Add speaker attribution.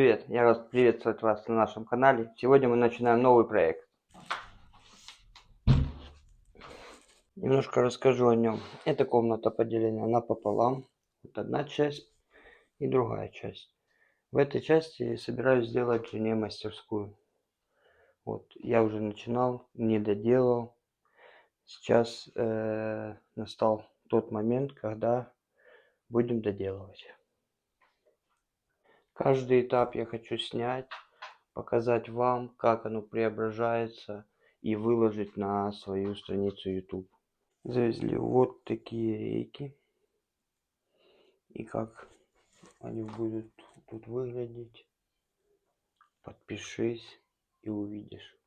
Speaker 1: Привет, я рад приветствовать вас на нашем канале. Сегодня мы начинаем новый проект. Немножко расскажу о нем. Эта комната поделена напополам. Вот одна часть и другая часть. В этой части собираюсь сделать жене мастерскую. Вот, я уже начинал, не доделал. Сейчас настал тот момент, когда будем доделывать. Каждый этап я хочу снять, показать вам, как оно преображается, и выложить на свою страницу YouTube. Завезли вот такие рейки. И как они будут тут выглядеть, подпишись и увидишь.